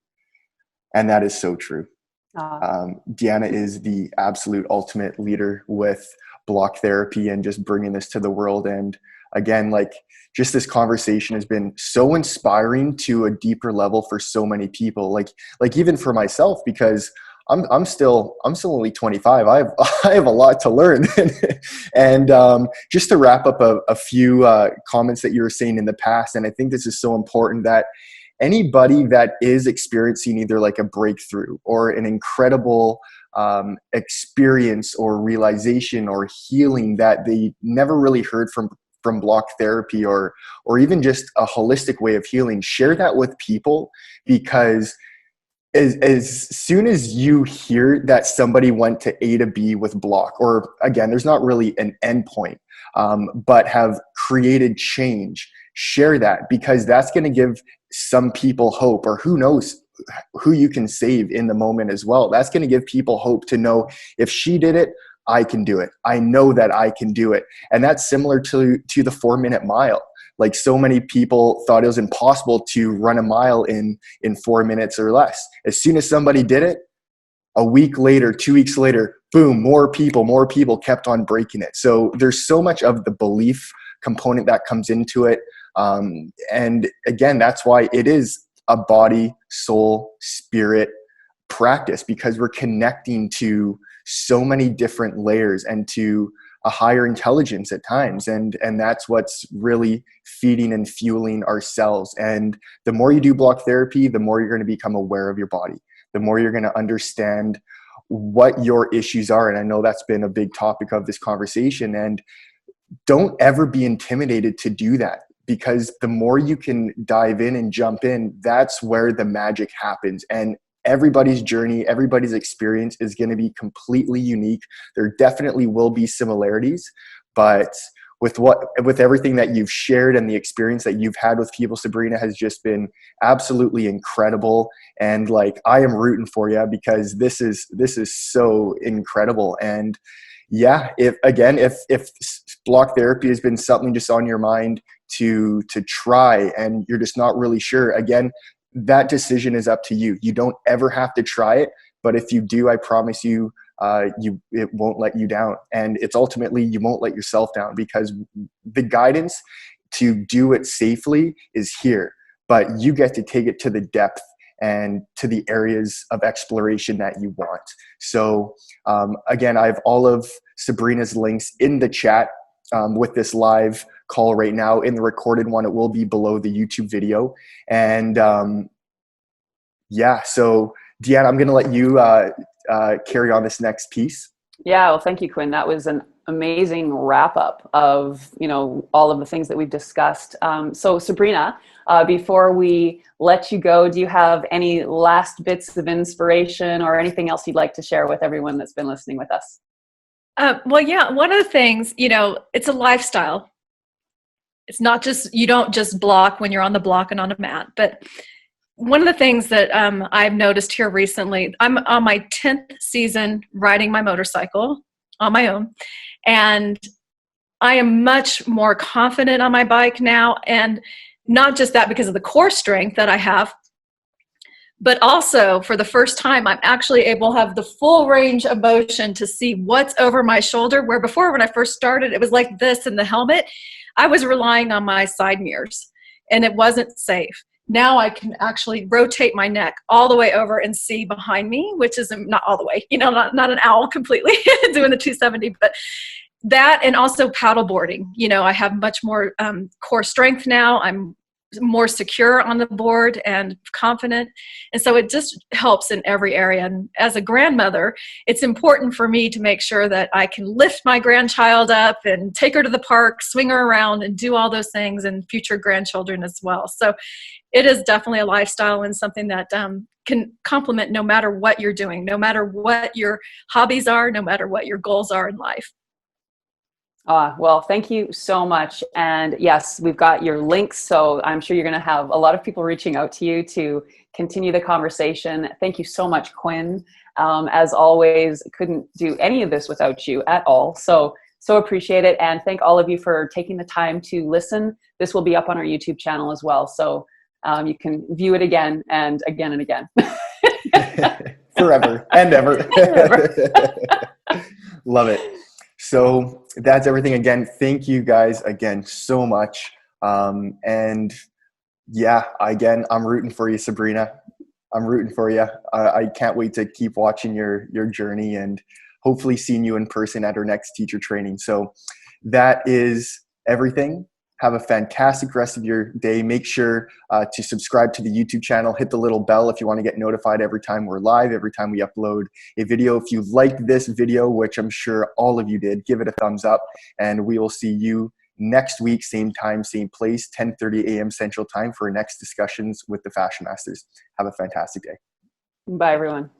And that is so true. Deanna is the absolute ultimate leader with block therapy and just bringing this to the world. And again, like, just this conversation has been so inspiring to a deeper level for so many people. Like even for myself, because I'm still only 25. I have a lot to learn. And just to wrap up a few comments that you were saying in the past, and I think this is so important, that anybody that is experiencing either like a breakthrough or an incredible experience or realization or healing that they never really heard from block therapy or even just a holistic way of healing, share that with people, because as soon as you hear that somebody went to A to B with block, or again, there's not really an end point, but have created change, share that, because that's going to give some people hope, or who knows who you can save in the moment as well. That's going to give people hope to know, if she did it, I can do it. I know that I can do it. And that's similar to the 4-minute mile. Like, so many people thought it was impossible to run a mile in 4 minutes or less. As soon as somebody did it, a week later, 2 weeks later, boom, more people kept on breaking it. So there's so much of the belief component that comes into it. And again, that's why it is a body, soul, spirit practice, because we're connecting to so many different layers and to a higher intelligence at times. And that's what's really feeding and fueling ourselves. And the more you do block therapy, the more you're going to become aware of your body, the more you're going to understand what your issues are. And I know that's been a big topic of this conversation. And don't ever be intimidated to do that, because the more you can dive in and jump in, that's where the magic happens. And everybody's journey, everybody's experience is going to be completely unique. There definitely will be similarities, but with everything that you've shared and the experience that you've had with people, Sabrina, has just been absolutely incredible. And like, I am rooting for you, because this is so incredible. And yeah, if block therapy has been something just on your mind to try, and you're just not really sure, again, that decision is up to you. You don't ever have to try it, but if you do, I promise you, it won't let you down. And it's ultimately, you won't let yourself down, because the guidance to do it safely is here, but you get to take it to the depth and to the areas of exploration that you want. So again, I have all of Sabrina's links in the chat with this live call right now. In the recorded one, it will be below the YouTube video. And yeah, so Deanna, I'm going to let you carry on this next piece. Yeah, well, thank you, Quinn. That was an amazing wrap up of, all of the things that we've discussed. So Sabrina, before we let you go, do you have any last bits of inspiration or anything else you'd like to share with everyone that's been listening with us? Well, yeah, one of the things, it's a lifestyle. It's not just, you don't just block when you're on the block and on a mat, but one of the things that I've noticed here recently, I'm on my 10th season riding my motorcycle on my own, and I am much more confident on my bike now. And not just that because of the core strength that I have, but also for the first time, I'm actually able to have the full range of motion to see what's over my shoulder, where before, when I first started, it was like this in the helmet. I was relying on my side mirrors, and it wasn't safe. Now I can actually rotate my neck all the way over and see behind me, which is not all the way, not an owl completely doing the 270, but that, and also paddle boarding. I have much more core strength now. I'm more secure on the board and confident. And so it just helps in every area. And as a grandmother, it's important for me to make sure that I can lift my grandchild up and take her to the park, swing her around, and do all those things, and future grandchildren as well. So it is definitely a lifestyle and something that can complement no matter what you're doing, no matter what your hobbies are, no matter what your goals are in life. Well, thank you so much. And yes, we've got your links. So I'm sure you're going to have a lot of people reaching out to you to continue the conversation. Thank you so much, Quinn. As always, couldn't do any of this without you at all. So appreciate it. And thank all of you for taking the time to listen. This will be up on our YouTube channel as well. So you can view it again and again and again. Forever and ever. Love it. So that's everything. Again, thank you guys again so much. And yeah, again, I'm rooting for you, Sabrina. I'm rooting for you. I can't wait to keep watching your journey and hopefully seeing you in person at our next teacher training. So that is everything. Have a fantastic rest of your day. Make sure to subscribe to the YouTube channel. Hit the little bell if you want to get notified every time we're live, every time we upload a video. If you liked this video, which I'm sure all of you did, give it a thumbs up. And we will see you next week, same time, same place, 10:30 a.m. Central Time for our next discussions with the Fascia Masters. Have a fantastic day. Bye, everyone.